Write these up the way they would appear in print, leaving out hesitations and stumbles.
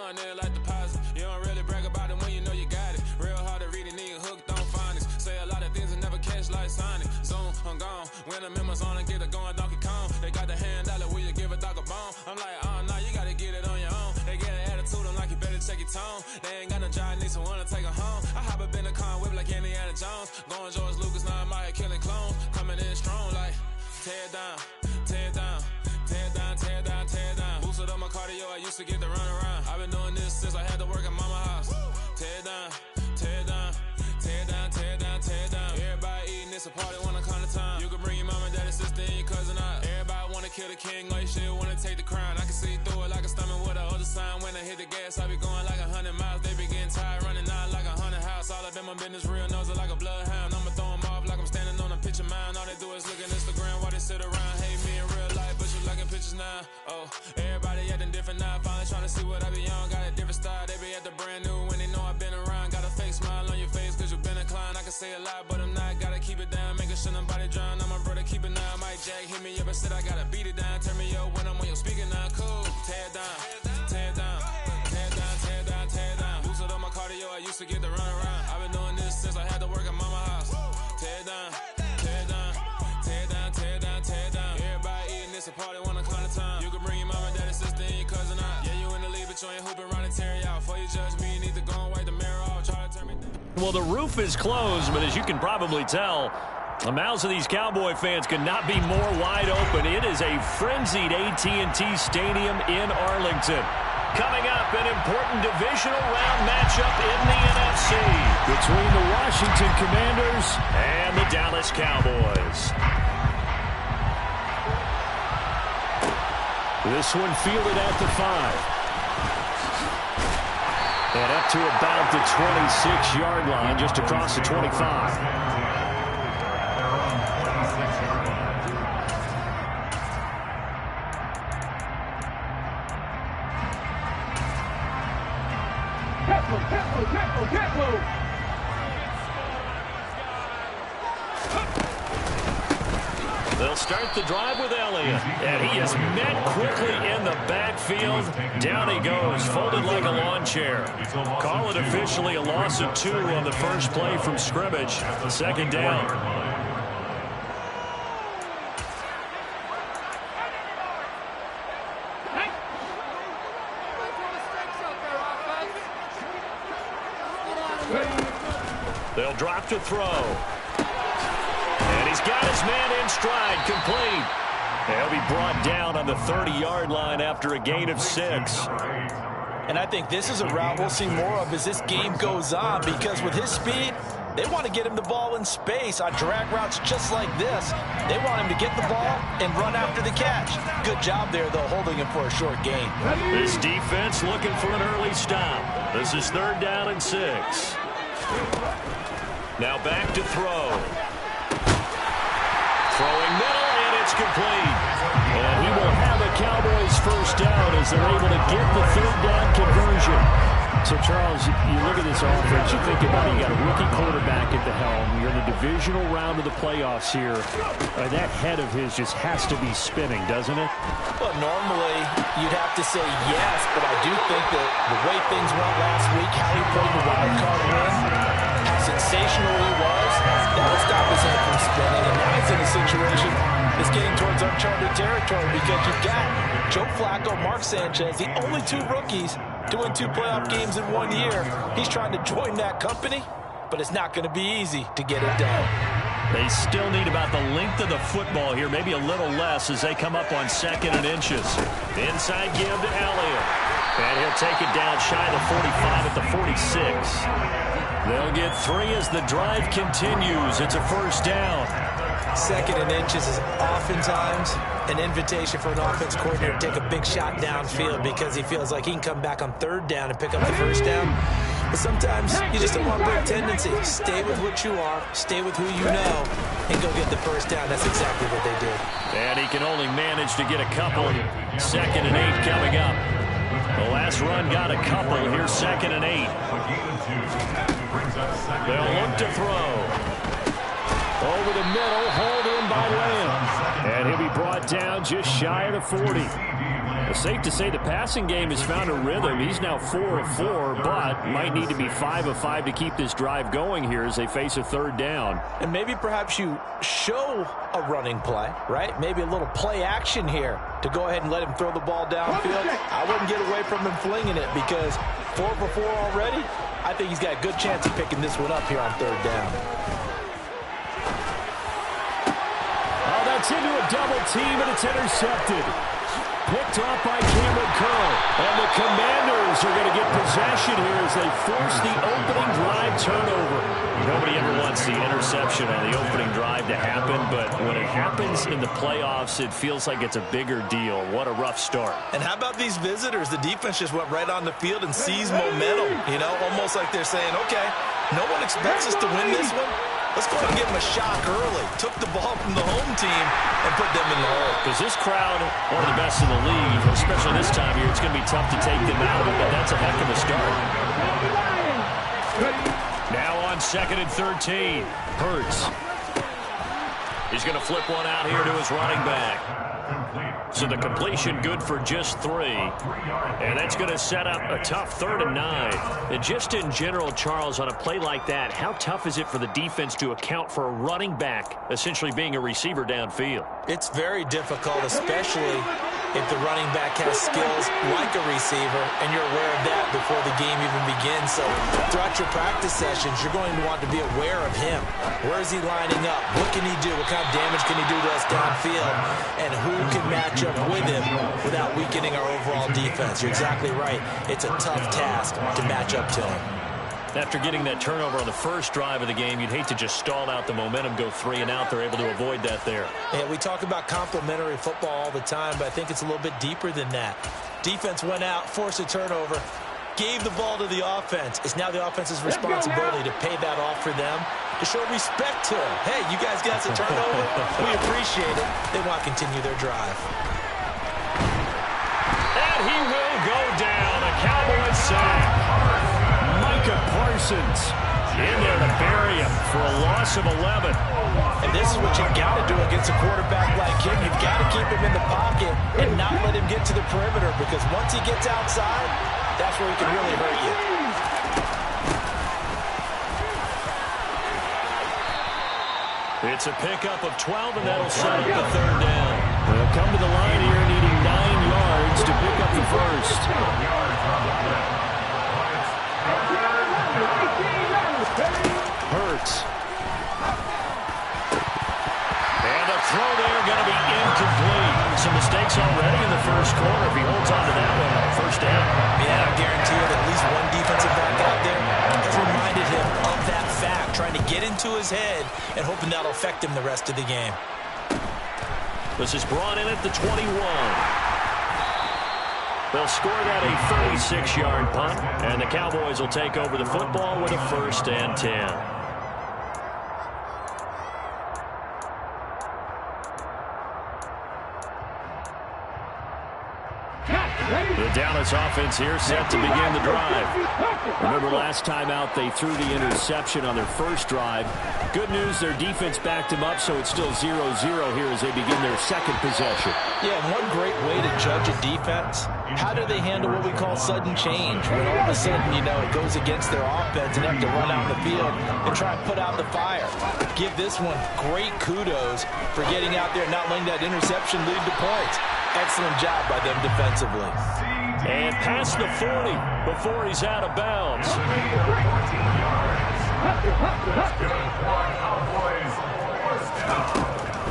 going in like deposit. You don't really brag about it when you know you got it. Real hard to read it, nigga hooked on phonics. Say a lot of things and never catch like Sonic. Zoom, I'm gone. When the members on and get it going Donkey Kong. They got the hand dollar, will you give a dog a bone? I'm like, oh, no, you gotta get it on your own. They get an attitude, I'm like, you better check your tone. They ain't got no job, need someone to take her home. I hop up in the car, whip like Indiana Jones. Going George Lucas, now I'm out here killing clones. Coming in strong like, tear down, tear down. Tear down, tear down, tear down. Boosted up my cardio, I used to get to run around. I've been doing this since I had to work at mama house. Tear down, tear down, tear down, tear down, tear down. Everybody eating, it's a party when I come to time. You can bring your mama, daddy, sister, and your cousin out. Everybody wanna kill the king, like shit, wanna take the crown. I can see through it like a stomach with a other sign. When I hit the gas, I be going like 100 miles. They be getting tired, running out like 100 house. All up in my business, real nose like a bloodhound. I'ma throw them off like I'm standing on a picture mound. All they do is look at Instagram while they sit around. Hate me in real life, but you liking pictures now. Oh, everybody acting different now. Finally trying to see what I be on. Got a different style, they be at the brand new when they know I've been around. Got a fake smile on your face cause you been inclined. I can say a lot, but I'm not. Gotta keep it down, making sure nobody drown. I'm my brother, keep it now. Mike Jack hit me up and said I gotta beat it down. Turn me up when I'm on your speaker now. Cool, tear down, tear down, tear down, tear down, tear down. Boosted up my cardio, I used to get to run around. I've been doing this since I had to work at mama house. Tear down, tear down, tear down, tear down, tear down. Everybody eating, it's a party when I come to time. You can bring your mama, daddy, sister, and your cousin out. Yeah, you in the league, but you ain't hooping around and tear out. Before you judge me, you need to go and wipe the mirror off. Try to turn me down. Well, the roof is closed, but as you can probably tell, the mouths of these Cowboy fans could not be more wide open. It is a frenzied AT&T Stadium in Arlington. Coming up, an important divisional round matchup in the NFC between the Washington Commanders and the Dallas Cowboys. This one fielded at the 5. And up to about the 26-yard line, just across the 25. They'll start the drive with Elliott, and he is met quickly in the backfield. Down he goes, folded like a lawn chair. Call it officially a loss of 2 on the first play from scrimmage. Second down. They'll drop to throw. And he's got his man in stride, complete. He'll be brought down on the 30-yard line after a gain of 6. And I think this is a route we'll see more of as this game goes on, because with his speed, they want to get him the ball in space on drag routes just like this. They want him to get the ball and run after the catch. Good job there, though, holding him for a short gain. This defense looking for an early stop. This is 3rd down and 6. Now back to throw. Throwing middle, and it's complete. And he will have a Cowboys first down as they're able to get the 3rd down conversion. So, Charles, you look at this offense, you think about it, you got a rookie quarterback at the helm. You're in the divisional round of the playoffs here. That head of his just has to be spinning, doesn't it? Well, normally you'd have to say yes, but I do think that the way things went last week, how he played the wild card win, how sensational he was, that will stop his head from spinning. And now he's in a situation that's getting towards uncharted territory because you've got Joe Flacco, Mark Sanchez, the only 2 rookies doing 2 playoff games in 1 year. He's trying to join that company, but it's not going to be easy to get it done. They still need about the length of the football here, maybe a little less as they come up on 2nd and inches. Inside give to Elliott. And he'll take it down shy of the 45 at the 46. They'll get 3 as the drive continues. It's a first down. 2nd and inches is oftentimes an invitation for an offense coordinator to take a big shot downfield because he feels like he can come back on 3rd down and pick up the first down. But sometimes you just don't want to break tendency. Stay with what you are, stay with who you know, and go get the first down. That's exactly what they did. And he can only manage to get a couple. 2nd and 8 coming up. The last run got a couple. Here's 2nd and 8. They'll look to throw. Over the middle, hauled in by Lamb. And he'll be brought down just shy of the 40. It's safe to say the passing game has found a rhythm. He's now 4 of 4, but might need to be 5 of 5 to keep this drive going here as they face a third down. And maybe perhaps you show a running play, right? Maybe a little play action here to go ahead and let him throw the ball downfield. I wouldn't get away from him flinging it because 4 for 4 already. I think he's got a good chance of picking this one up here on third down. Oh, that's into a double team, and it's intercepted. Picked off by Cameron Curl. And the Commanders are going to get possession here as they force the opening drive turnover. Nobody ever wants the interception on the opening drive to happen, but when it happens in the playoffs, it feels like it's a bigger deal. What a rough start. And how about these visitors? The defense just went right on the field and seized momentum, almost like they're saying, okay, no one expects us to win this one. Let's go and give them a shock early. Took the ball from the home team and put them in the hole. Because this crowd, one of the best in the league, especially this time of year, it's going to be tough to take them out of it, but that's a heck of a start. Now on 2nd and 13, Hurts. He's going to flip one out here to his running back. So the completion good for just 3. And that's going to set up a tough 3rd and 9. And just in general, Charles, on a play like that, how tough is it for the defense to account for a running back essentially being a receiver downfield? It's very difficult, especially if the running back has skills like a receiver, and you're aware of that before the game even begins. So throughout your practice sessions, you're going to want to be aware of him. Where is he lining up? What can he do? What kind of damage can he do to us downfield? And who can match up with him without weakening our overall defense? You're exactly right. It's a tough task to match up to him. After getting that turnover on the first drive of the game, you'd hate to just stall out the momentum, go 3 and out. They're able to avoid that there. Yeah, we talk about complementary football all the time, but I think it's a little bit deeper than that. Defense went out, forced a turnover, gave the ball to the offense. It's now the offense's responsibility to pay that off for them, to show respect to them. Hey, you guys got us a turnover? We appreciate it. They want to continue their drive. And he will go down. A Cowboys sack. Parsons in there to bury him for a loss of 11. And this is what you got to do against a quarterback like him. You've got to keep him in the pocket and not let him get to the perimeter, because once he gets outside, that's where he can really hurt you. It's a pickup of 12, and that'll set up the 3rd down. They'll come to the line here needing 9 yards to pick up the first. Hurts. And the throw there going to be incomplete. Some mistakes already in the first quarter. If he holds on to that one, first down. Yeah, I guarantee you that at least one defensive back out there has reminded him of that fact, trying to get into his head and hoping that'll affect him the rest of the game. This is brought in at the 21. They'll score that a 36-yard punt, and the Cowboys will take over the football with a 1st and 10. The Dallas offense here set to begin the drive. Remember last time out they threw the interception on their first drive. Good news, their defense backed them up, so it's still 0-0 here as they begin their second possession. Yeah, and one great way to judge a defense, how do they handle what we call sudden change? When all of a sudden, it goes against their offense and they have to run out in the field and try and put out the fire. Give this one great kudos for getting out there and not letting that interception lead to points. Excellent job by them defensively. And past the 40 before he's out of bounds.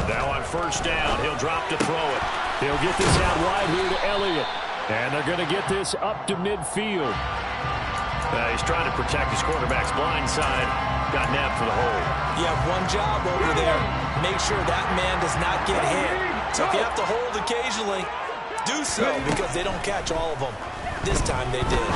Now on 1st down, he'll drop to throw it. He'll get this out wide here to Elliott. And they're going to get this up to midfield. He's trying to protect his quarterback's blind side. Got nabbed for the hole. You have one job over there. Make sure that man does not get hit. So if you have to hold occasionally, do so, because they don't catch all of them. This time they did.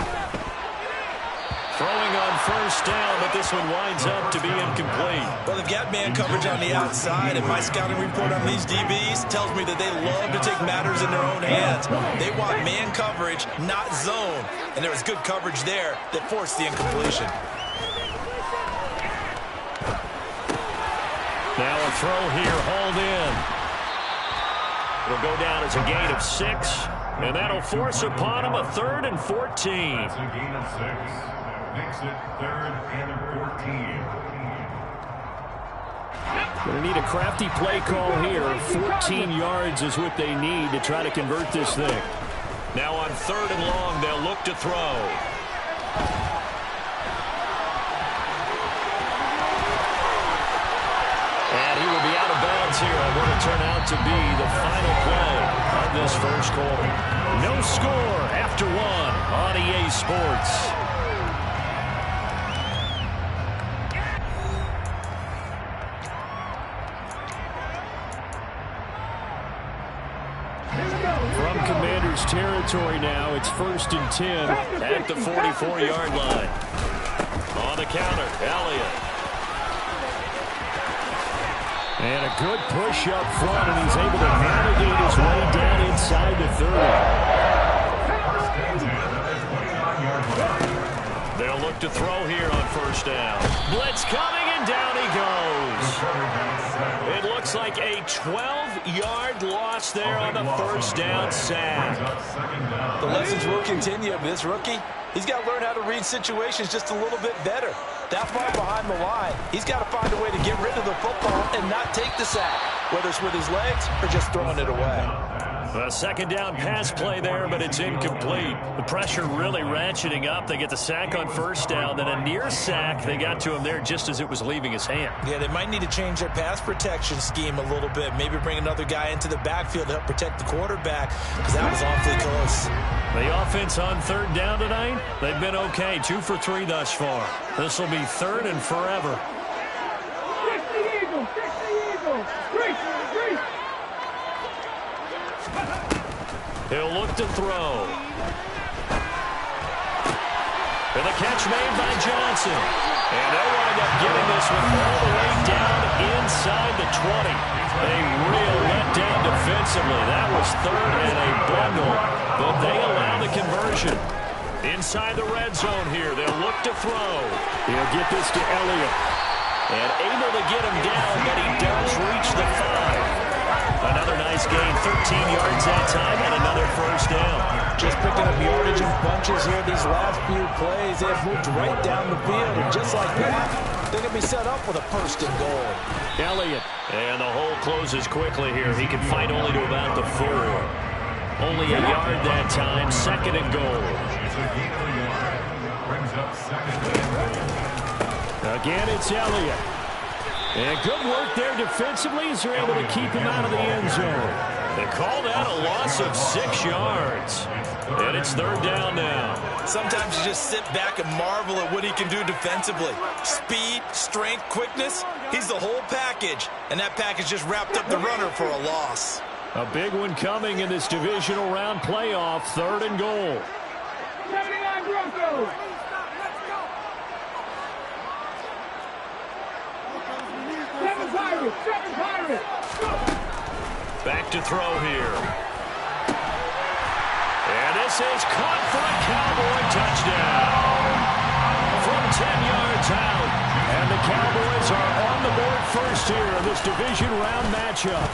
Throwing on 1st down, but this one winds up to be incomplete. Well, they've got man coverage on the outside, and my scouting report on these DBs tells me that they love to take matters in their own hands. They want man coverage, not zone. And there was good coverage there that forced the incompletion. Now a throw here, hauled in. It'll go down as a gain of 6. And that'll force upon him a 3rd and 14. That's a gain of 6. Makes it 3rd and 14. Going to need a crafty play call here. 14 yards is what they need to try to convert this thing. Now on 3rd and long, they'll look to throw. And he will be out of bounds here on what will turn out to be the final play of this first quarter. No score after 1 on EA Sports. From Commanders territory now, it's 1st and 10 at the 44-yard line. On the counter, Elliott. And a good push up front, and he's able to navigate his way down inside the 30. They'll look to throw here on 1st down. Blitz coming, and down he goes. It looks like a 12-yard loss there on the 1st down sack. The lessons will continue of this rookie. He's got to learn how to read situations just a little bit better. That far behind the line, he's got to find a way to get rid of the football and not take the sack, whether it's with his legs or just throwing it away. A 2nd down pass play there, but it's incomplete. The pressure really ratcheting up. They get the sack on 1st down, then a near sack. They got to him there just as it was leaving his hand. Yeah, they might need to change their pass protection scheme a little bit. Maybe bring another guy into the backfield to help protect the quarterback, because that was awfully close. The offense on 3rd down tonight, they've been okay. 2 for 3 thus far. This will be 3rd and forever. He'll look to throw. And the catch made by Johnson. And they'll wind up getting this one all the way down inside the 20. A real letdown defensively. That was 3rd and a bundle, but they allow the conversion. Inside the red zone here, they'll look to throw. He'll get this to Elliott. And able to get him down, but he does reach the 5. Another nice gain, 13 yards that time, and another 1st down. Just picking up yardage in bunches here these last few plays. They have moved right down the field, and just like that, they're going to be set up with a 1st and goal. Elliott. And the hole closes quickly here. He can fight only to about the 4. Only a yard that time, 2nd and goal. Again, it's Elliott. And good work there defensively as they're able to keep him out of the end zone. They call that a loss of 6 yards. And it's 3rd down now. Sometimes you just sit back and marvel at what he can do defensively. Speed, strength, quickness, he's the whole package. And that package just wrapped up the runner for a loss. A big one coming in this divisional round playoff, 3rd and goal. 79 Broncos. Seven Pirates. Back to throw here. And this is caught for a Cowboy touchdown. From 10 yards out. And the Cowboys are on the board first here in this division round matchup.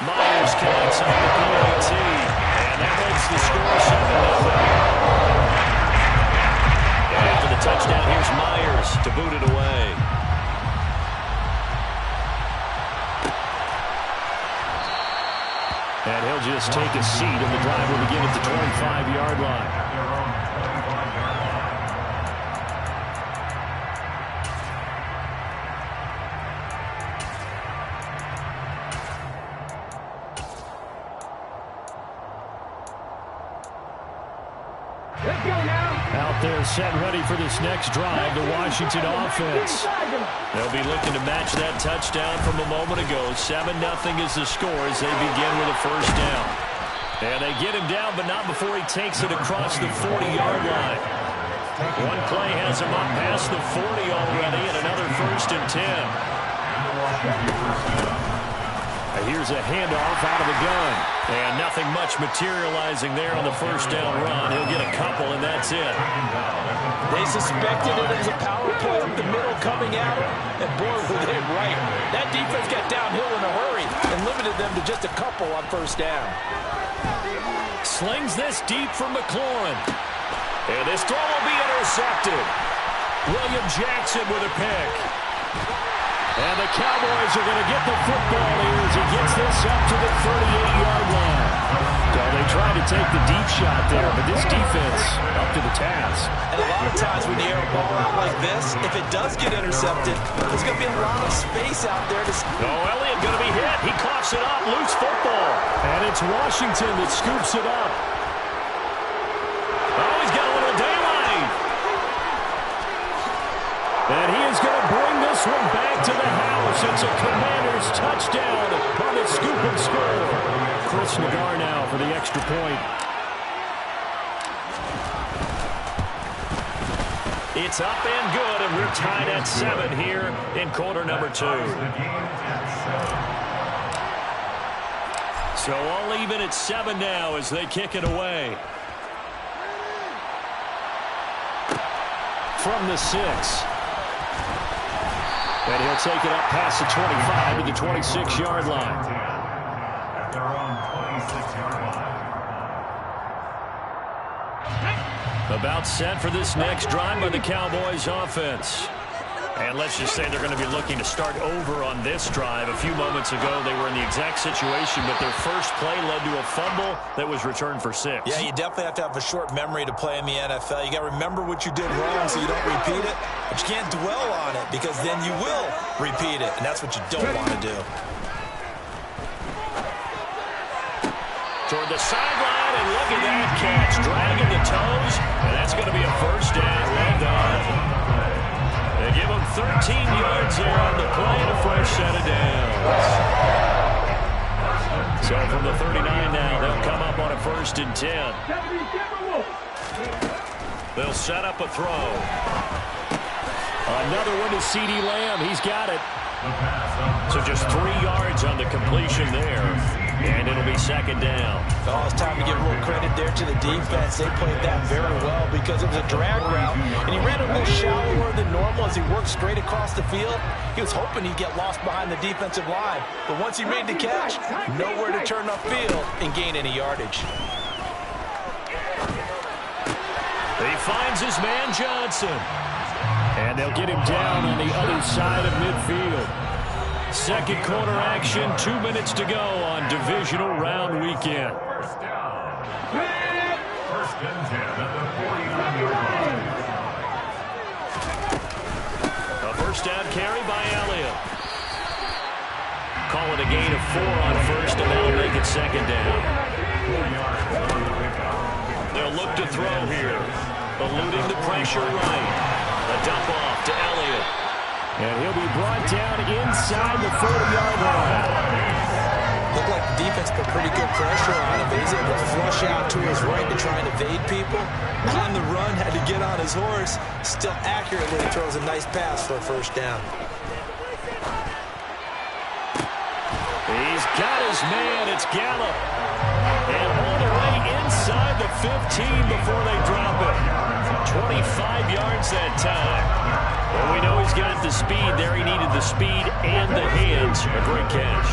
Myers counts on the PAT. And that makes the score 7-0. And after the touchdown, here's Myers to boot it away. And he'll just take a seat, and the drive will begin at the 25-yard line. Let's go now. Out there set ready for this next drive, the Washington offense. They'll be looking to match that touchdown from a moment ago. 7-0 is the score as they begin with a 1st down. And they get him down, but not before he takes it across the 40-yard line. One play has him up past the 40 already, and another 1st and 10. Here's a handoff out of the gun. And nothing much materializing there on the 1st down run. He'll get a couple, and that's it. They suspected it as a power play up the middle coming out, and boy, were they right. That defense got downhill in a hurry and limited them to just a couple on 1st down. slings this deep from McLaurin. And this throw will be intercepted. William Jackson with a pick. And the Cowboys are going to get the football here as he gets this up to the 38-yard line. Well, they tried to take the deep shot there, but this defense up to the task. And a lot of times when you air a ball out like this, if it does get intercepted, there's going to be a lot of space out there to... Oh, Elliott going to be hit. He coughs it up. Loose football. And it's Washington that scoops it up. Oh, he's got a little daylight. And he is going to bring this one back to the house. It's a Commanders touchdown on the scoop and score. Chris Nagar now for the extra point. It's up and good, and we're tied at 7 here in quarter number 2. So all even at 7 now as they kick it away. From the 6. And he'll take it up past the 25 to the 26-yard line. At their own 26-yard line. About set for this next drive by the Cowboys offense. And let's just say they're going to be looking to start over on this drive. A few moments ago, they were in the exact situation, but their first play led to a fumble that was returned for 6. Yeah, you definitely have to have a short memory to play in the NFL. You got to remember what you did wrong so you don't repeat it, but you can't dwell on it because then you will repeat it, and that's what you don't want to do. Toward the sideline, and look at that catch. Dragging the toes, and that's going to be a first down. Well done. They give him 13 yards there on the play and a fresh set of downs. So from the 39 now, they'll come up on a 1st and 10. They'll set up a throw. Another one to CeeDee Lamb. He's got it. So just 3 yards on the completion there. And it'll be 2nd down. Oh, it's time to give a little credit there to the defense. They played that very well because it was a drag route, and he ran a little shallower than normal as he worked straight across the field. He was hoping he'd get lost behind the defensive line, but once he made the catch, nowhere to turn upfield and gain any yardage. He finds his man Johnson. And they'll get him down on the other side of midfield. Second quarter action, 2 minutes to go on divisional round weekend. First down. 1st and 10 at the 49-yard line. A first down carry by Elliott. Call it a gain of 4 on 1st, and that'll make it 2nd down. They'll look to throw here. Eluding the pressure right. A dump off to Elliott. And he'll be brought down inside the 40-yard line. Looked like the defense put pretty good pressure on him, but he's able to flush out to his right to try and evade people. On the run, had to get on his horse. Still accurately throws a nice pass for a 1st down. He's got his man. It's Gallup. And all the way inside the 15 before they drop it. 25 yards that time. Well, we know he's got the speed there. He needed the speed and the hands. A great catch.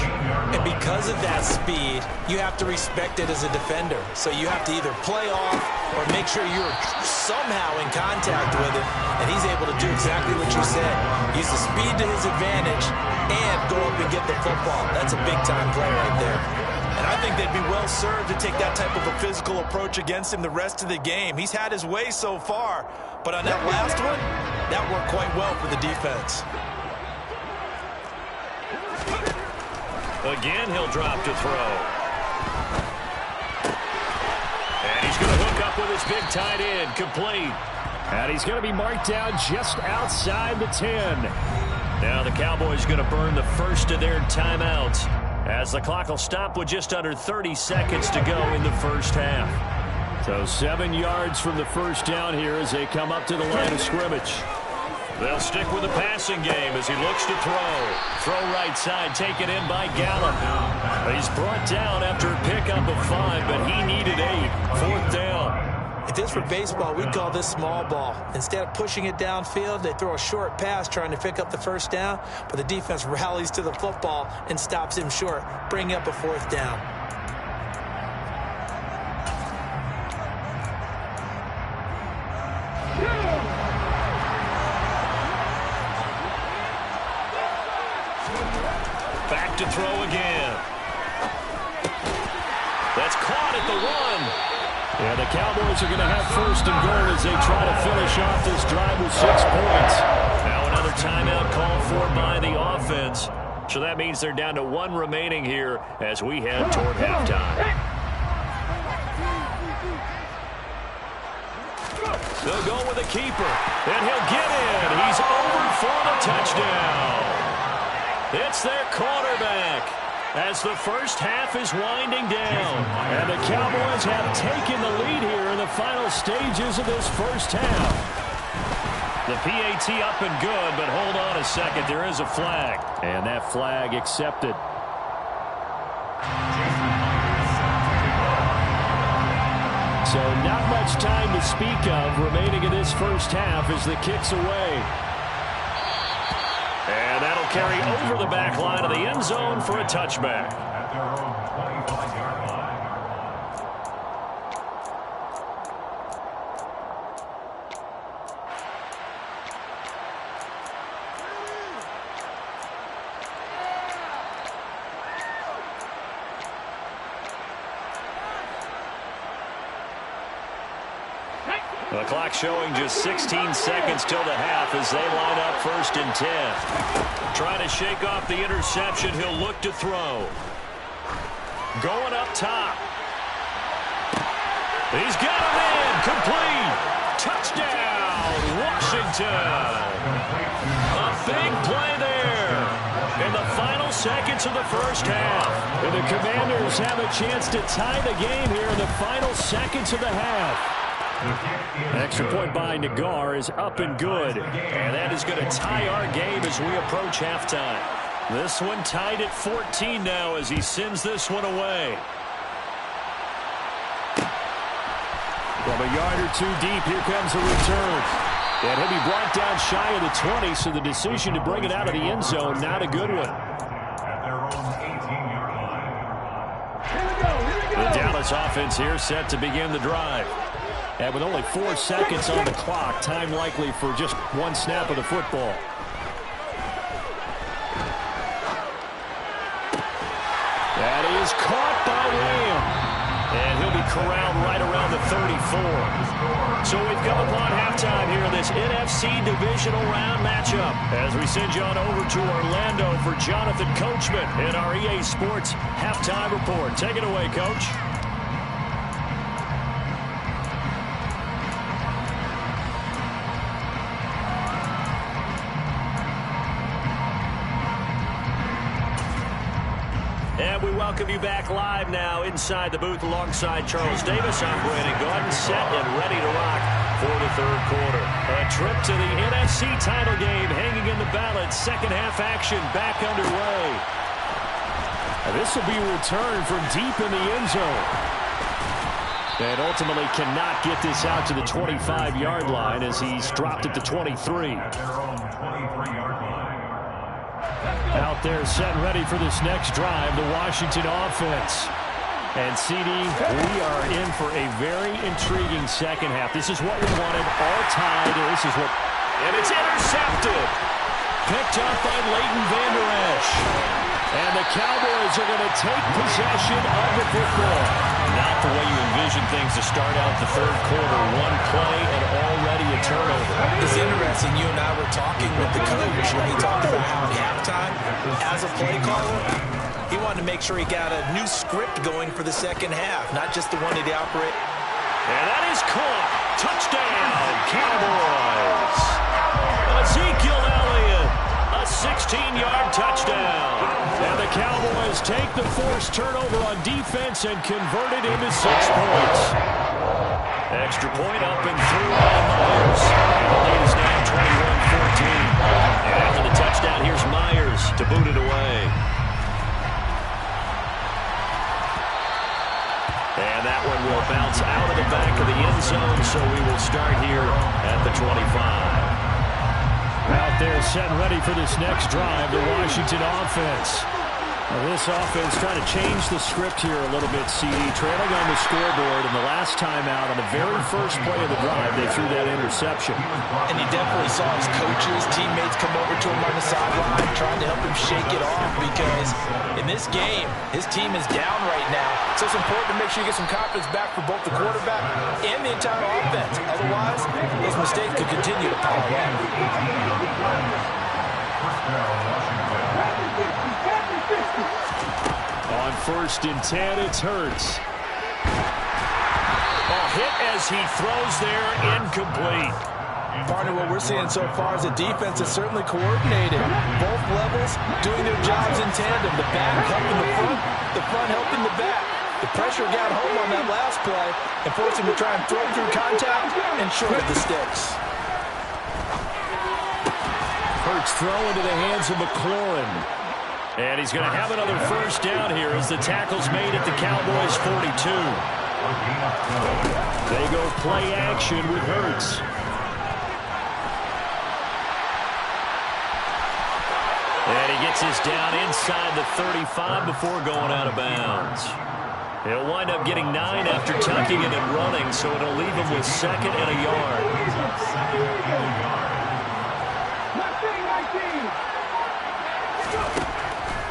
And because of that speed, you have to respect it as a defender. So you have to either play off or make sure you're somehow in contact with him. And he's able to do exactly what you said. Use the speed to his advantage and go up and get the football. That's a big-time play right there. And I think they'd be well served to take that type of a physical approach against him the rest of the game. He's had his way so far, but on that last one, that worked quite well for the defense. Again, he'll drop to throw. And he's going to hook up with his big tight end, complete. And he's going to be marked down just outside the 10. Now the Cowboys going to burn the first of their timeouts, as the clock will stop with just under 30 seconds to go in the first half. So 7 yards from the first down here as they come up to the line of scrimmage. They'll stick with the passing game as he looks to throw. Throw right side, taken in by Gallup. He's brought down after a pickup of 5, but he needed 8. 4th down. If this were baseball, we'd call this small ball. Instead of pushing it downfield, they throw a short pass trying to pick up the 1st down, but the defense rallies to the football and stops him short, bringing up a 4th down. to throw again. That's caught at the 1. Yeah, the Cowboys are going to have first and goal as they try to finish off this drive with 6 points. Now another timeout called for by the offense. So that means they're down to 1 remaining here as we head toward halftime. They'll go with the keeper, and he'll get in. He's over for the touchdown. It's their quarterback as the first half is winding down. And the Cowboys have taken the lead here in the final stages of this first half. The PAT up and good, but hold on a second. There is a flag. And that flag accepted. So not much time to speak of remaining in this first half as the kick's away. And that'll carry over the back line of the end zone for a touchback. At their own 25-yard line. The clock showing just 16 seconds till the half as they line up 1st and 10. Trying to shake off the interception. He'll look to throw. Going up top. He's got him in. Complete. Touchdown, Washington. A big play there in the final seconds of the first half. And the Commanders have a chance to tie the game here in the final seconds of the half. Extra point by Nagar is up and good. And that is going to tie our game as we approach halftime. This one tied at 14 now as he sends this one away. From a yard or 2 deep, here comes a return. And he'll be brought down shy of the 20, so the decision to bring it out of the end zone, not a good one. At their own 18-yard line. The Dallas offense here set to begin the drive. And with only 4 seconds on the clock, time likely for just 1 snap of the football. That is caught by Lamb. And he'll be corralled right around the 34. So we've come upon halftime here in this NFC Divisional Round matchup as we send you on over to Orlando for Jonathan Coachman in our EA Sports Halftime Report. Take it away, Coach. And we welcome you back live now inside the booth alongside Charles Davis. I'm Brandon Gaudin, set and ready to rock for the 3rd quarter. A trip to the NFC title game hanging in the balance. Second half action back underway. And this will be a return from deep in the end zone. And ultimately cannot get this out to the 25-yard line as he's dropped it to 23. At their own 23-yard line. Out there set and ready for this next drive, the Washington offense. And CD, we are in for a very intriguing second half. This is what we wanted, all tied. This is what... And it's intercepted. Picked up by Leighton Vander Esch. And the Cowboys are going to take possession of the football. Not the way you envision things to start out the 3rd quarter. 1 play and already a turnover. It's interesting. You and I were talking with the coach, and he talked about how at halftime, as a play caller, he wanted to make sure he got a new script going for the second half, not just the one that he operated. And that is caught. Touchdown, Cowboys. Ezekiel Elliott, a 16-yard touchdown. And the Cowboys take the forced turnover on defense and convert it into 6 points. Extra point up and through by Myers. And the lead is now 21-14. And after the touchdown, here's Myers to boot it away. And that one will bounce out of the back of the end zone, so we will start here at the 25. Out there set and ready for this next drive, the Washington offense. Well, this offense trying to change the script here a little bit, CD. Trailing on the scoreboard, and the last time out on the very first play of the drive, they threw that interception. And you definitely saw his coaches, teammates come over to him on the sideline, trying to help him shake it off, because in this game, his team is down right now. So it's important to make sure you get some confidence back for both the quarterback and the entire offense. Otherwise, those mistakes could continue to pile up. On 1st and 10, it's Hurts. Hit as he throws there, incomplete. Partner, what we're seeing so far is the defense is certainly coordinated. Both levels doing their jobs in tandem. The back helping the front helping the back. The pressure got home on that last play and forced him to try and throw through contact and short of the sticks. Hurts throw into the hands of McLaurin. And he's going to have another first down here as the tackle's made at the Cowboys' 42. They go play action with Hurts. And he gets his down inside the 35 before going out of bounds. He'll wind up getting 9 after tucking it and running, so it'll leave him with 2nd and a yard.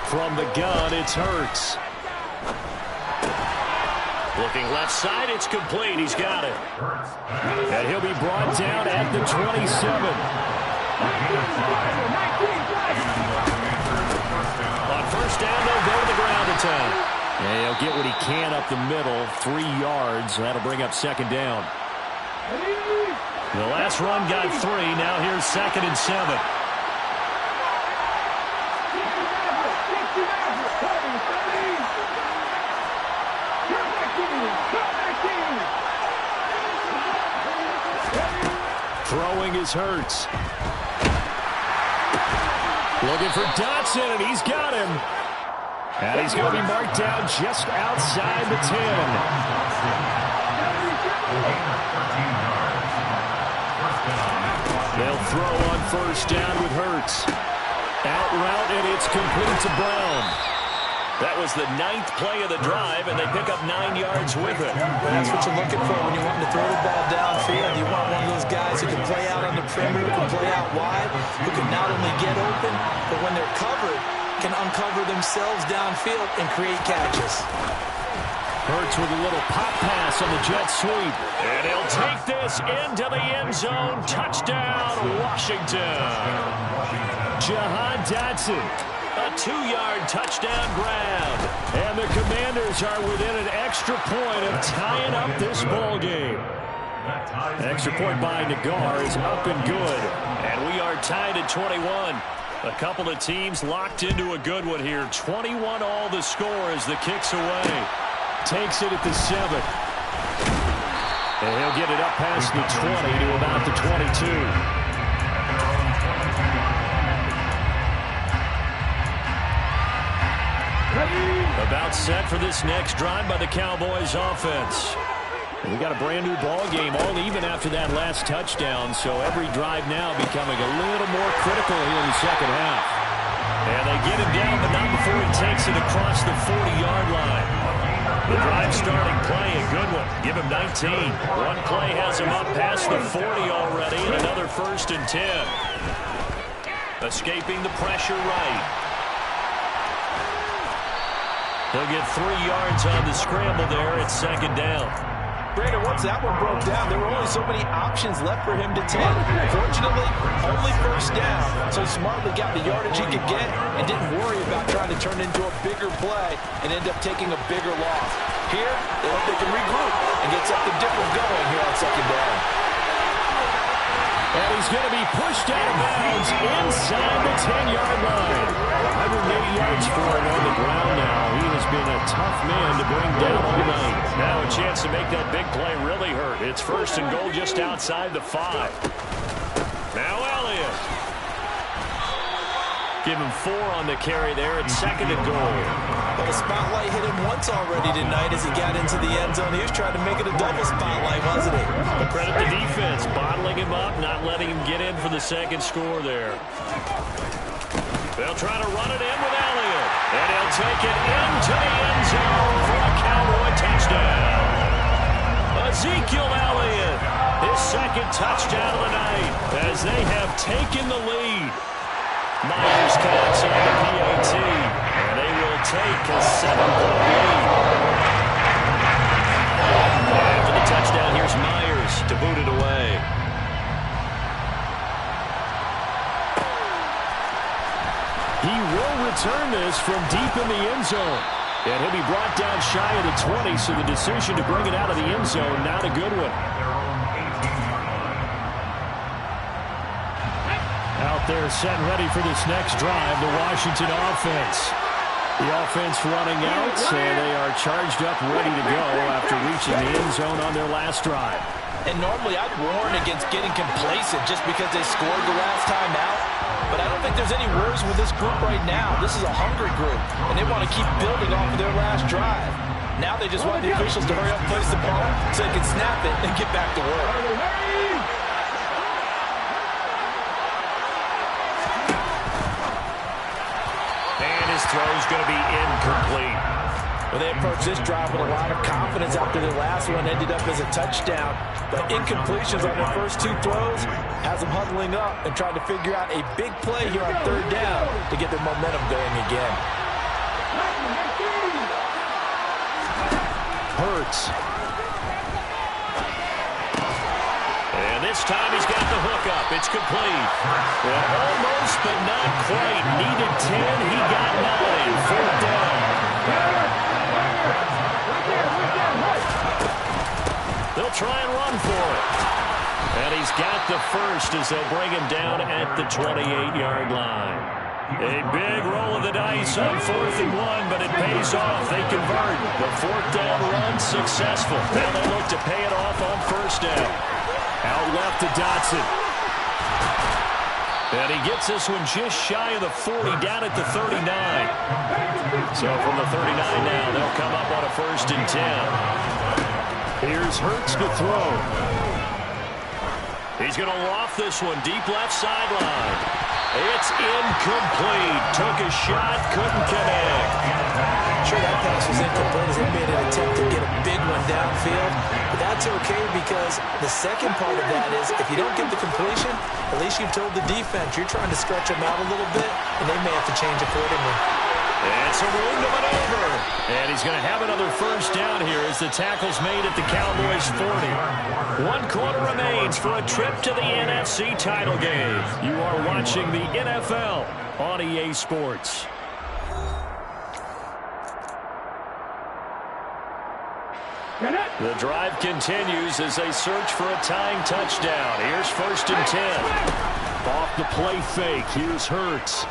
From the gun, it's Hurts. Looking left side, it's complete. He's got it. And he'll be brought down at the 27. On 1st down, they'll go to the ground attack. And he'll get what he can up the middle, 3 yards. That'll bring up 2nd down. The last run got 3. Now here's 2nd and 7. Throwing is Hurts. Looking for Dotson, and he's got him. And he's going to be marked down just outside the 10. They'll throw on 1st down with Hurts. Out route, and it's complete to Brown. That was the 9th play of the drive, and they pick up 9 yards with it. That's what you're looking for when you want to throw the ball downfield. You want one of those guys who can play out on the perimeter, who can play out wide, who can not only get open, but when they're covered, can uncover themselves downfield and create catches. Hurts with a little pop pass on the jet sweep. And he'll take this into the end zone. Touchdown, Washington. Jahan Dotson. A 2-yard touchdown grab. And the Commanders are within an extra point of tying up this ball game. Extra point by Nagar is up and good. And we are tied at 21. A couple of teams locked into a good one here. 21 all the score as the kick's away. Takes it at the 7. And he'll get it up past the 20 to about the 22. About set for this next drive by the Cowboys offense. And we got a brand new ball game, all even after that last touchdown, so every drive now becoming a little more critical here in the second half. And they get him down, but not before he takes it across the 40-yard line. The drive starting play, a good one. Give him 19. One play has him up past the 40 already, and another 1st and 10. Escaping the pressure right. He'll get 3 yards on the scramble there at 2nd down. Brandon, once that one broke down, there were only so many options left for him to take. Fortunately, only 1st down, so he smartly got the yardage he could get and didn't worry about trying to turn into a bigger play and end up taking a bigger loss. Here, they hope they can regroup and get something different going here on 2nd down. And he's going to be pushed out of bounds inside the 10-yard line. 180 yards for him on the ground now. He has been a tough man to bring down all night. Now a chance to make that big play really hurt. It's 1st and goal just outside the 5. Now Elliott. Give him 4 on the carry there at 2nd and goal. Well, the spotlight hit him once already tonight as he got into the end zone. He was trying to make it a double spotlight, wasn't he? But credit the defense, bottling him up, not letting him get in for the 2nd score there. They'll try to run it in with Elliott. And he'll take it into the end zone for a Cowboy touchdown. Ezekiel Elliott, his second touchdown of the night as they have taken the lead. Myers connects on the PAT, and they will take a 7-point lead. After the touchdown, here's Myers to boot it away. He will return this from deep in the end zone. And he'll be brought down shy of the 20, so the decision to bring it out of the end zone, not a good one. Out there set and ready for this next drive, the Washington offense. The offense running out, and they are charged up, ready to go after reaching the end zone on their last drive. And normally I'd warn against getting complacent just because they scored the last time out. But I don't think there's any worries with this group right now. This is a hungry group, and they want to keep building off of their last drive. Now they just want the officials to hurry up and place the ball so they can snap it and get back to work. And his throw is going to be incomplete. Well, they approached this drive with a lot of confidence after their last one ended up as a touchdown. But incompletions on their first two throws has them huddling up and trying to figure out a big play here on third down to get their momentum going again. Hurts. And this time he's got the hook up. It's complete. Well, almost, but not quite. Needed 10. He got 9. Fourth down. They'll try and run for it. And he's got the first as they'll bring him down at the 28-yard line. A big roll of the dice on 4th and 1, but it pays off. They convert. The fourth down run successful. Now they look to pay it off on first down. Out left to Dotson. And he gets this one just shy of the 40, down at the 39. So from the 39 now, they'll come up on a 1st and 10. Here's Hurts to throw. He's going to loft this one deep left sideline. It's incomplete. Took a shot, couldn't connect. Sure, that pass was incomplete as they made an attempt to get a big one downfield. But that's okay because the second part of that is if you don't get the completion, at least you've told the defense you're trying to stretch them out a little bit, and they may have to change accordingly. And some room to maneuver. And he's going to have another first down here as the tackle's made at the Cowboys' 40. 1 quarter remains for a trip to the NFC title game. You are watching the NFL on EA Sports. The drive continues as they search for a tying touchdown. Here's 1st and 10. Off the play fake. Here's Hurts.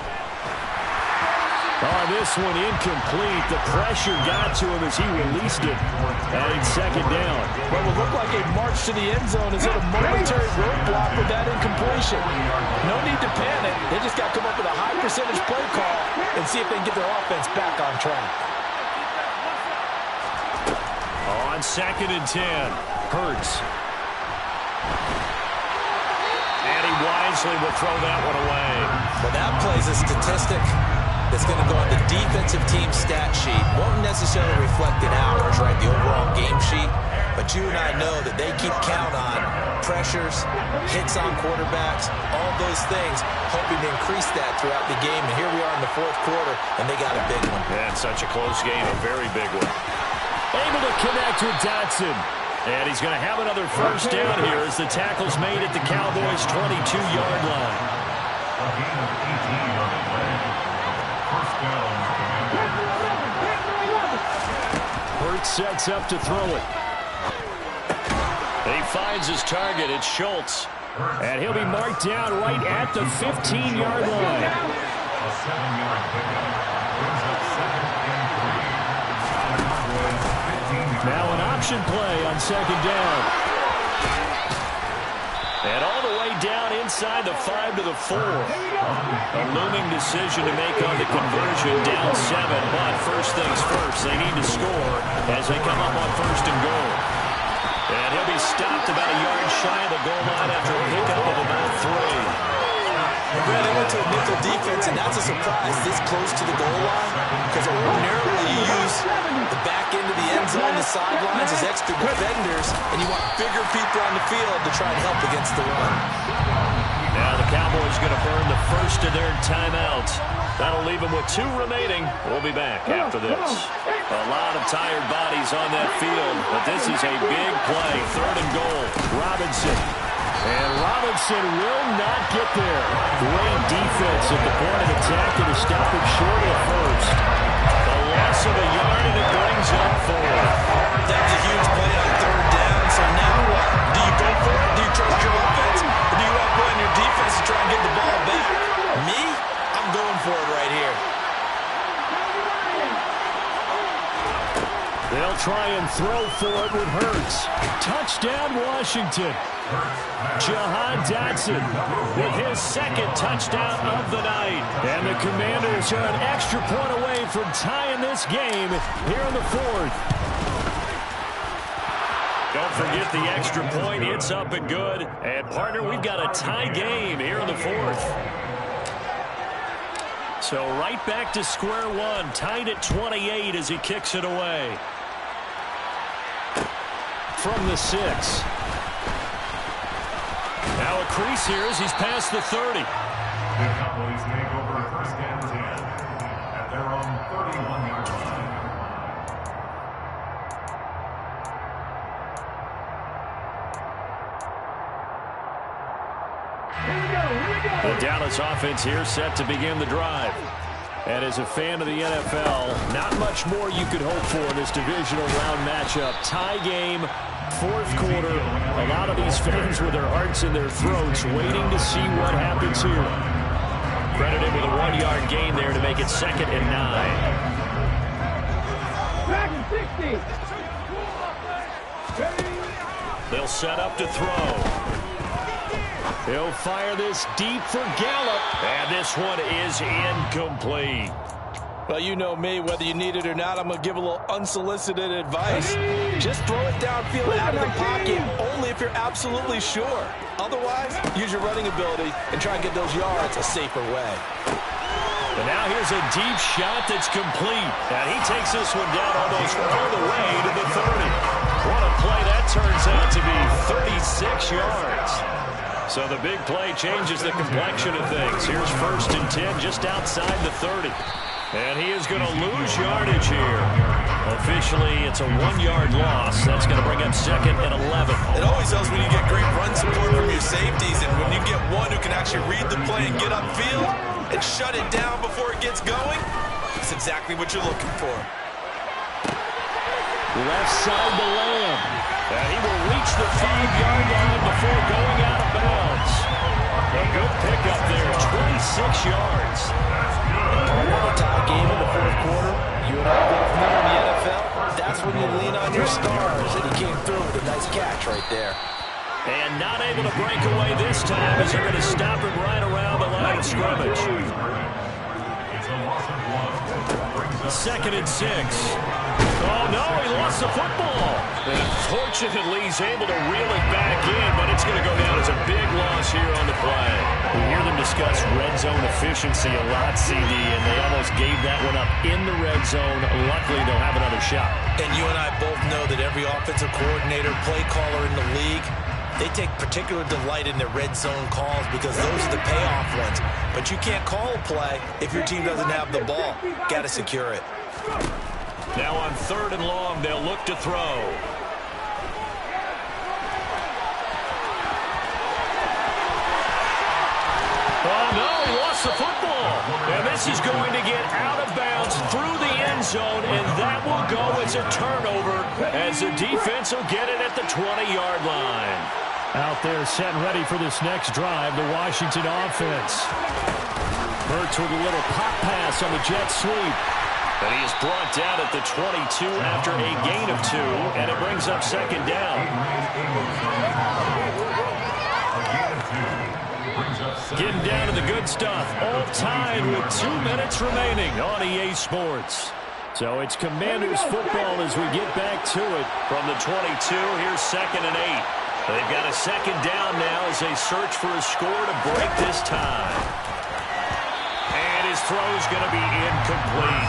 Oh, this one incomplete. The pressure got to him as he released it. And it's 2nd down. What will look like a march to the end zone is at a momentary roadblock with that incompletion. No need to panic. They just got to come up with a high percentage play call and see if they can get their offense back on track. On 2nd and 10, Hurts. And he wisely will throw that one away. Well, that plays a statistic that's going to go on the defensive team stat sheet. Won't necessarily reflect in hours, right, the overall game sheet. But you and I know that they keep count on pressures, hits on quarterbacks, all those things, hoping to increase that throughout the game. And here we are in the 4th quarter, and they got a big one. Yeah, it's such a close game, a very big one. Able to connect with Dotson. And he's going to have another first down here as the tackle's made at the Cowboys' 22-yard line. Hurts sets up to throw it. He finds his target. It's Schultz. And he'll be marked down right at the 15-yard line. A 7-yard pickup. Brings up 2nd and 3. Now an option play on 2nd down. And all the way down inside the 5 to the 4. A looming decision to make on the conversion, down 7. But first things first, they need to score as they come up on 1st and goal. And he'll be stopped about a yard shy of the goal line after a pickup of about 3. Brandon, into a nickel defense, and that's a surprise this close to the goal line, because ordinarily you use the back end of the end zone, the sidelines as extra defenders, and you want bigger people on the field to try and help against the run. Now the Cowboys going to burn the first of their timeouts. That'll leave them with 2 remaining. We'll be back after this. A lot of tired bodies on that field, but this is a big play. 3rd and goal. Robinson. And Robinson will not get there. Great defense at the point of attack to stop him short of first. A loss of a yard, and it brings up 4. That was a huge play on 3rd down, so now what? Do you go for it? Do you trust your offense? Or do you outplay your defense to try and get the ball back? Me? I'm going for it right here. They'll try and throw for it with Hurts. Touchdown, Washington. Jahan Dotson with his 2nd touchdown of the night. And the Commanders are an extra point away from tying this game here in the 4th. Don't forget the extra point. It's up and good. And, partner, we've got a tie game here in the 4th. So right back to square one. Tied at 28 as he kicks it away. From the 6. Now a crease here as he's past the 30. The Cowboys take over 1st and 10 at their own 31-yard line. The Dallas offense here set to begin the drive. And as a fan of the NFL, not much more you could hope for in this divisional round matchup. Tie game, 4th quarter. A lot of these fans with their hearts in their throats waiting to see what happens here. Credited with a 1-yard gain there to make it 2nd and 9. Back 60. They'll set up to throw. He'll fire this deep for Gallup. And this one is incomplete. Well, you know me, whether you need it or not, I'm going to give a little unsolicited advice. Just throw it downfield out of the pocket, only if you're absolutely sure. Otherwise, use your running ability and try and get those yards a safer way. And now here's a deep shot that's complete. And he takes this one down almost all the way to the 30. What a play that turns out to be, 36 yards. So the big play changes the complexion of things. Here's 1st and 10 just outside the 30. And he is going to lose yardage here. Officially, it's a 1-yard loss. That's going to bring up 2nd and 11. It always helps when you get great run support from your safeties, and when you get one who can actually read the play and get upfield and shut it down before it gets going, that's exactly what you're looking for. Left side to Lamb. And he will reach the 5-yard line before going out of bounds. A good pickup there, 26 yards. Another tie game in the 4th quarter. You and I both know in the NFL, that's when you lean on your stars, and he came through with a nice catch right there. And not able to break away this time as they're going to stop him right around the line of scrimmage. It's a loss of 1. 2nd and 6. Oh, no, he lost the football. And fortunately, he's able to reel it back in, but it's going to go down as a big loss here on the play. We hear them discuss red zone efficiency a lot, CD, and they almost gave that one up in the red zone. Luckily, they'll have another shot. And you and I both know that every offensive coordinator, play caller in the league, they take particular delight in their red zone calls because those are the payoff ones. But you can't call a play if your team doesn't have the ball. Got to secure it. Now on 3rd and long, they'll look to throw. Oh, no, he lost the football. And this is going to get out of bounds through the end zone, and that will go as a turnover as the defense will get it at the 20-yard line. Out there set ready for this next drive, the Washington offense. Hurts with a little pop pass on the jet sweep. And he is brought down at the 22 after a gain of 2, and it brings up 2nd down. Getting down to the good stuff. All tied with 2 minutes remaining on EA Sports. So it's Commanders football as we get back to it. From the 22, here's 2nd and 8. They've got a 2nd down now as they search for a score to break this tie. his throw is going to be incomplete.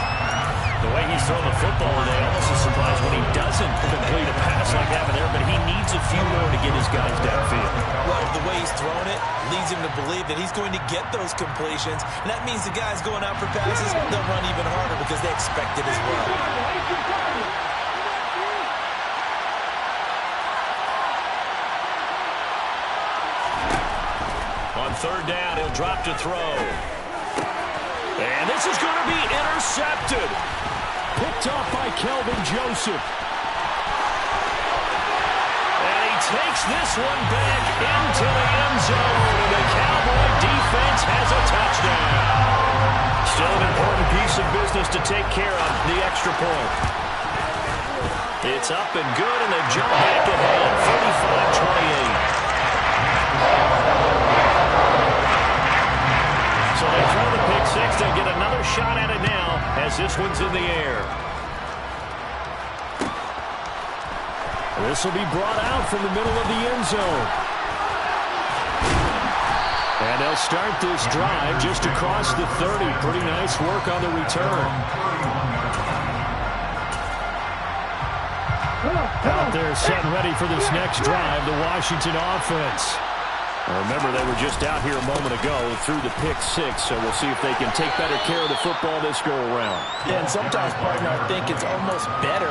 The way he's throwing the football today, almost a surprise when he doesn't complete a pass like that there, but he needs a few more to get his guys downfield. Well, the way he's throwing it leads him to believe that he's going to get those completions, and that means the guys going out for passes, they'll run even harder because they expect it as well. On third down, he'll drop to throw. And this is going to be intercepted. Picked off by Kelvin Joseph. And he takes this one back into the end zone. The Cowboy defense has a touchdown. Still an important piece of business to take care of, the extra point. It's up and good, and they jump back ahead, 35-28. So they throw the pick six. They'll get another shot at it now as this one's in the air. This will be brought out from the middle of the end zone. And they'll start this drive just across the 30. Pretty nice work on the return. Out there setting ready for this next drive, the Washington offense. Remember, they were just out here a moment ago through the pick six, so we'll see if they can take better care of the football this go-around. Yeah, and sometimes, partner, I think it's almost better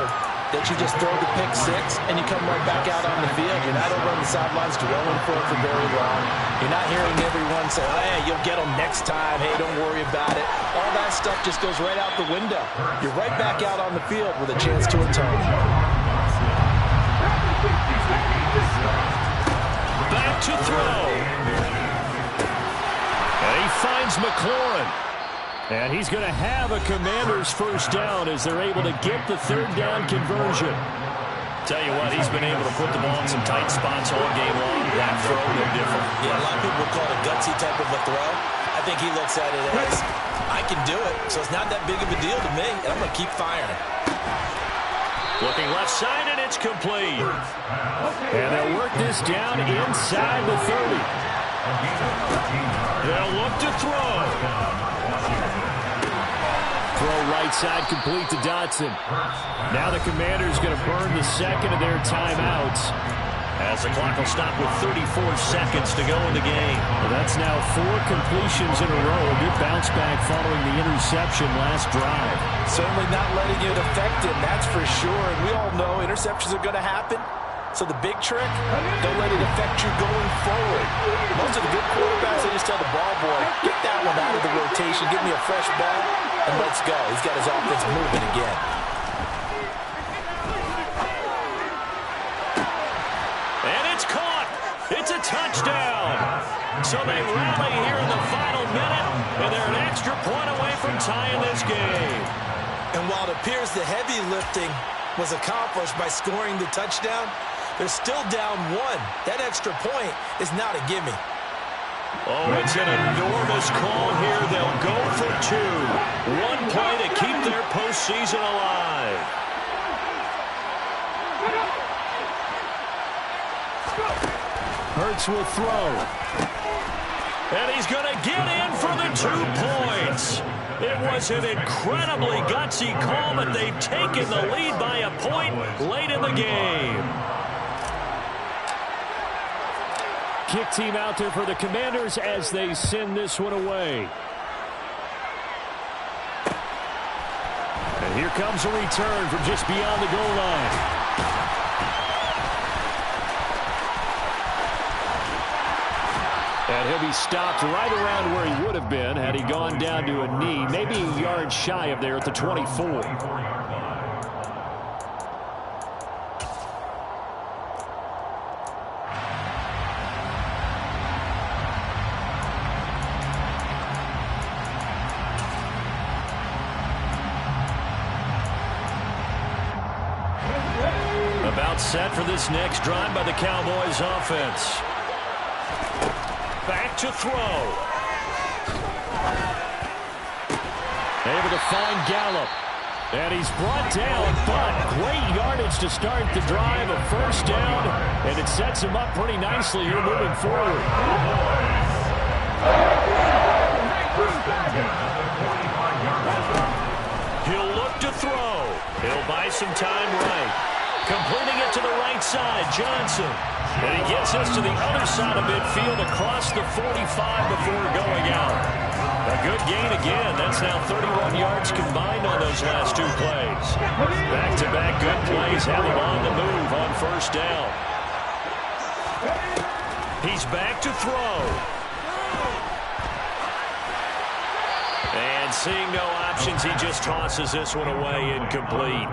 that you just throw the pick six and you come right back out on the field. You're not over on the sidelines dwelling for it for very long. You're not hearing everyone say, hey, you'll get them next time. Hey, don't worry about it. All that stuff just goes right out the window. You're right back out on the field with a chance to atone. Back to throw. And he finds McLaurin. And he's going to have a Commanders first down as they're able to get the third down conversion. Tell you what, he's been able to put the ball in some tight spots all game long. That throw, no different. Yeah, a lot of people would call it a gutsy type of a throw. I think he looks at it as, I can do it, so it's not that big of a deal to me, and I'm going to keep firing. Looking left side, and it's complete. And they'll work this down inside the 30. They'll look to throw. Throw right side complete to Dotson. Now the Commanders going to burn the second of their timeouts. As the clock will stop with 34 seconds to go in the game. Well, that's now 4 completions in a row. Good bounce back following the interception last drive. Certainly not letting it affect him, that's for sure. And we all know interceptions are going to happen. So the big trick, don't let it affect you going forward. Most of the good quarterbacks, they just tell the ball boy, get that one out of the rotation, give me a fresh ball, and let's go. He's got his offense moving again. And it's caught. It's a touchdown. So they rally here in the final minute, and they're an extra point away from tying this game. And while it appears the heavy lifting was accomplished by scoring the touchdown, they're still down 1. That extra point is not a gimme. Oh, it's an enormous call here. They'll go for 2. One play to keep their postseason alive. Hurts will throw. And he's going to get in for the 2 points. It was an incredibly gutsy call, but they've taken the lead by a point late in the game. Kick team out there for the Commanders as they send this one away. And here comes a return from just beyond the goal line. And he'll be stopped right around where he would have been had he gone down to a knee, maybe a yard shy of there at the 24. About set for this next drive by the Cowboys offense. Back to throw. Able to find Gallup. And he's brought down, but great yardage to start the drive. A first down, and it sets him up pretty nicely here moving forward. some time right. Completing it to the right side, Johnson. And he gets us to the other side of midfield across the 45 before going out. A good gain again. That's now 31 yards combined on those last two plays. Back-to-back good plays have him on the move on first down. He's back to throw. And seeing no options, he just tosses this one away incomplete.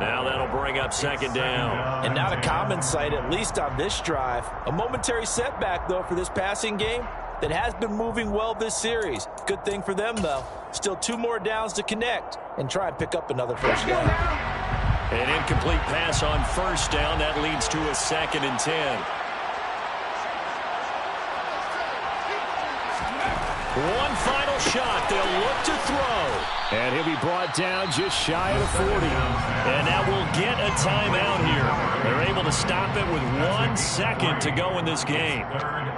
Now that'll bring up second down. And not a common sight, at least on this drive. A momentary setback, though, for this passing game that has been moving well this series. Good thing for them, though. Still 2 more downs to connect and try and pick up another first down. An incomplete pass on first down. That leads to a 2nd and 10. One final shot. They'll look to throw. And he'll be brought down just shy of the 40. And that will get a timeout here. They're able to stop it with 1 second to go in this game.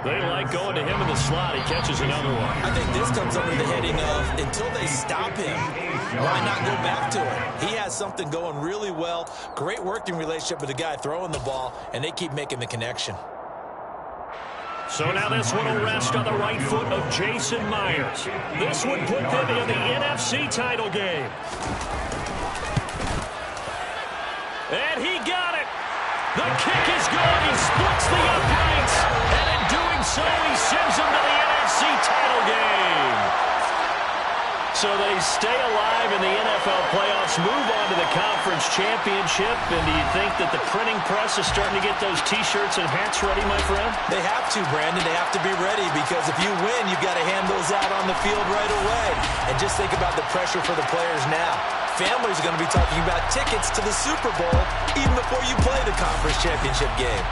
They like going to him in the slot. He catches another one. I think this comes under the heading of until they stop him, why not go back to it? He has something going really well. Great working relationship with the guy throwing the ball, and they keep making the connection. So now this one will rest on the right foot of Jason Myers. This would put them in the NFC title game. And he got it. The kick is good. He splits the uprights. And in doing so, he sends them to the NFC title game. So they stay alive in the NFL playoffs, move on to the conference championship. And do you think that the printing press is starting to get those T-shirts and hats ready, my friend? They have to, Brandon. They have to be ready because if you win, you've got to hand those out on the field right away. And just think about the pressure for the players now. Families are going to be talking about tickets to the Super Bowl even before you play the conference championship game.